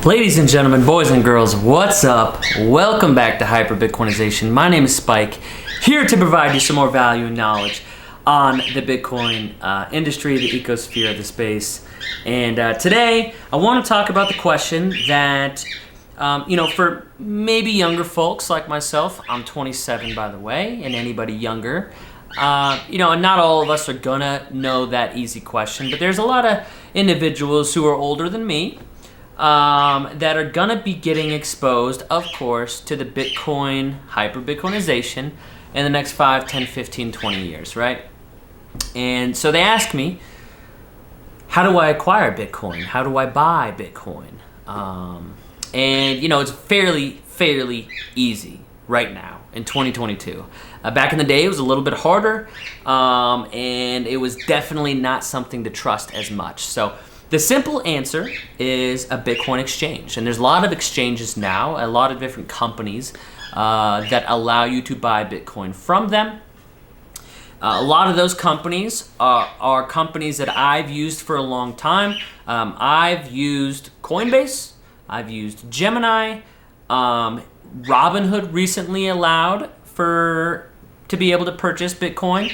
Ladies and gentlemen, boys and girls, what's up? Welcome back to Hyper Bitcoinization. My name is Spike, here to provide you some more value and knowledge on the Bitcoin industry, the ecosphere, the space. And today, I want to talk about the question that, for maybe younger folks like myself, I'm 27 by the way, and anybody younger, and not all of us are gonna know that easy question, but there's a lot of individuals who are older than me that are gonna be getting exposed, of course, to the Bitcoin, hyper-Bitcoinization in the next 5, 10, 15, 20 years, right? And so they ask me, how do I acquire Bitcoin? How do I buy Bitcoin? It's fairly easy right now in 2022. Back in the day, it was a little bit harder, and it was definitely not something to trust as much. So the simple answer is a Bitcoin exchange. And there's a lot of exchanges now, a lot of different companies that allow you to buy Bitcoin from them. A lot of those companies are companies that I've used for a long time. I've used Coinbase, I've used Gemini, Robinhood recently allowed to be able to purchase Bitcoin.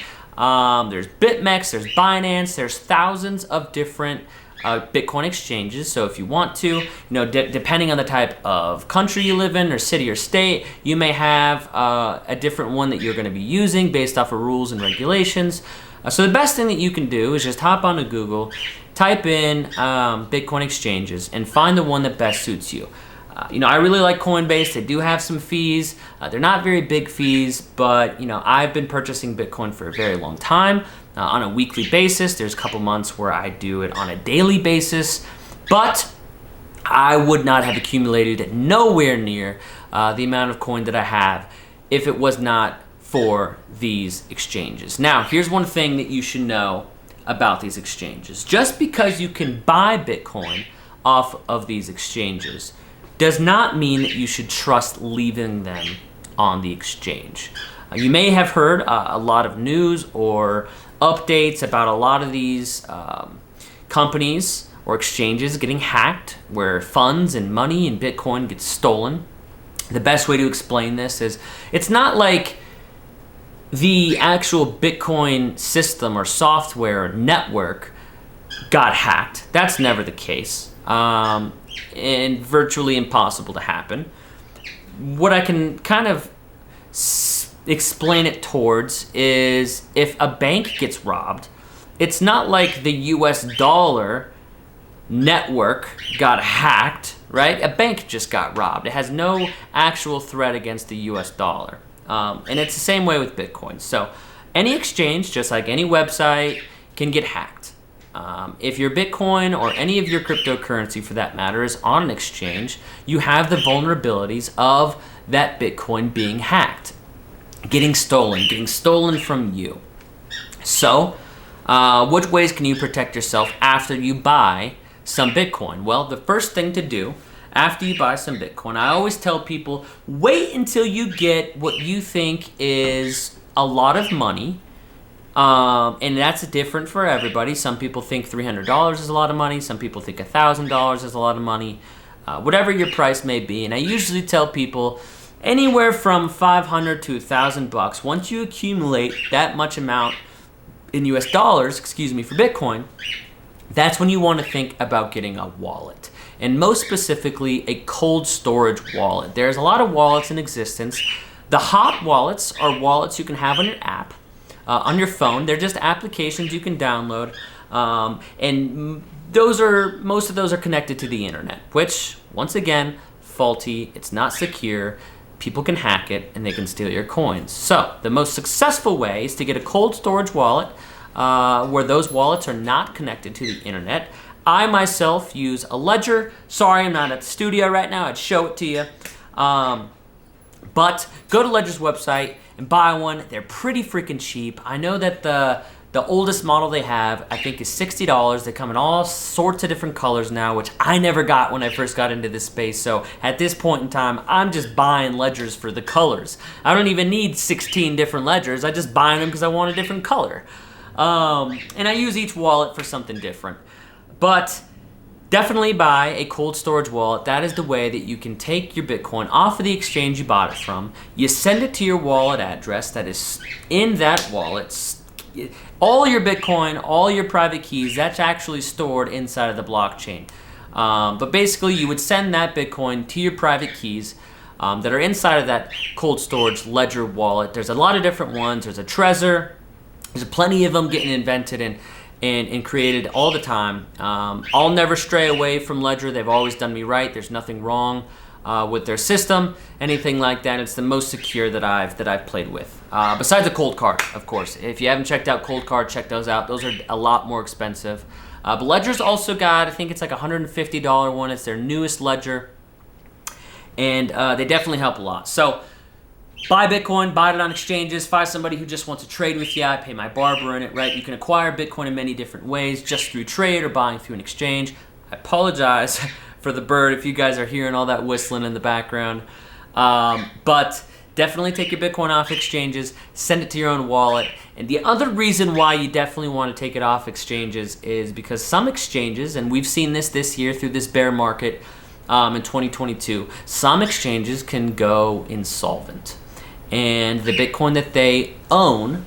There's BitMEX, there's Binance, there's thousands of different Bitcoin exchanges. So if you want to, depending on the type of country you live in or city or state, you may have a different one that you're going to be using based off of rules and regulations. So the best thing that you can do is just hop onto Google, type in Bitcoin exchanges, and find the one that best suits you. I really like Coinbase. They do have some fees. They're not very big fees, but I've been purchasing Bitcoin for a very long time on a weekly basis. There's a couple months where I do it on a daily basis, but I would not have accumulated nowhere near the amount of coin that I have if it was not for these exchanges. Now, here's one thing that you should know about these exchanges. Just because you can buy Bitcoin off of these exchanges does not mean that you should trust leaving them on the exchange. You may have heard a lot of news or updates about a lot of these companies or exchanges getting hacked, where funds and money and Bitcoin get stolen. The best way to explain this is it's not like the actual Bitcoin system or software or network got hacked. That's never the case. And virtually impossible to happen. What I can kind of explain it towards is if a bank gets robbed, it's not like the US dollar network got hacked, right? A bank just got robbed. It has no actual threat against the US dollar. And it's the same way with Bitcoin. So any exchange, just like any website, can get hacked. If your Bitcoin or any of your cryptocurrency for that matter is on an exchange, you have the vulnerabilities of that Bitcoin being hacked, getting stolen from you. So, which ways can you protect yourself after you buy some Bitcoin? Well, the first thing to do after you buy some Bitcoin, I always tell people, wait until you get what you think is a lot of money. And that's different for everybody. Some people think $300 is a lot of money. Some people think $1,000 is a lot of money. Whatever your price may be. And I usually tell people anywhere from $500 to $1,000. Once you accumulate that much amount in US dollars, for Bitcoin, that's when you want to think about getting a wallet. And most specifically, a cold storage wallet. There's a lot of wallets in existence. The hot wallets are wallets you can have on your app. On your phone. They're just applications you can download, and most of those are connected to the internet, which, once again, faulty. It's not secure. People can hack it, and they can steal your coins. So the most successful way is to get a cold storage wallet where those wallets are not connected to the internet. I myself use a Ledger. Sorry, I'm not at the studio right now. I'd show it to you. But go to Ledger's website and buy one. They're pretty freaking cheap. I know that the oldest model they have, I think, is $60. They come in all sorts of different colors now, which I never got when I first got into this space. So at this point in time, I'm just buying Ledgers for the colors. I don't even need 16 different Ledgers. I just buy them because I want a different color. And I use each wallet for something different. But definitely buy a cold storage wallet. That is the way that you can take your Bitcoin off of the exchange you bought it from. You send it to your wallet address that is in that wallet. All your Bitcoin, all your private keys, that's actually stored inside of the blockchain. But basically, you would send that Bitcoin to your private keys that are inside of that cold storage Ledger wallet. There's a lot of different ones. There's a Trezor. There's plenty of them getting invented and created all the time. I'll never stray away from Ledger. They've always done me right. There's nothing wrong with their system, anything like that. It's the most secure that I've played with. Besides the Cold Card, of course. If you haven't checked out Cold Card, check those out. Those are a lot more expensive. But Ledger's also got, I think it's like a $150 one. It's their newest Ledger. And they definitely help a lot. So buy Bitcoin, buy it on exchanges, find somebody who just wants to trade with you. I pay my barber in it, right? You can acquire Bitcoin in many different ways, just through trade or buying through an exchange. I apologize for the bird if you guys are hearing all that whistling in the background. But definitely take your Bitcoin off exchanges, send it to your own wallet. And the other reason why you definitely want to take it off exchanges is because some exchanges, and we've seen this year through this bear market in 2022, some exchanges can go insolvent. And the Bitcoin that they own,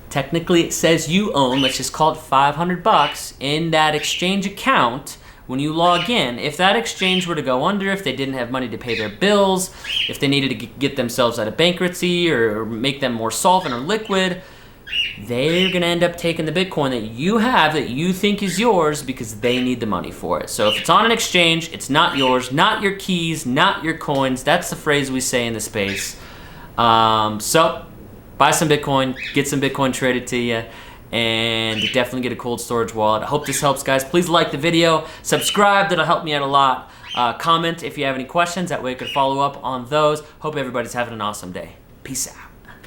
technically it says you own, let's just call it $500 in that exchange account. When you log in, if that exchange were to go under, if they didn't have money to pay their bills, if they needed to get themselves out of bankruptcy or make them more solvent or liquid, they're going to end up taking the Bitcoin that you have that you think is yours because they need the money for it. So if it's on an exchange, it's not yours, not your keys, not your coins. That's the phrase we say in the space. So buy some Bitcoin, get some Bitcoin traded to you, and definitely get a cold storage wallet. I hope this helps, guys. Please like the video, subscribe, that'll help me out a lot. Comment if you have any questions, that way I could follow up on those. Hope everybody's having an awesome day. Peace out.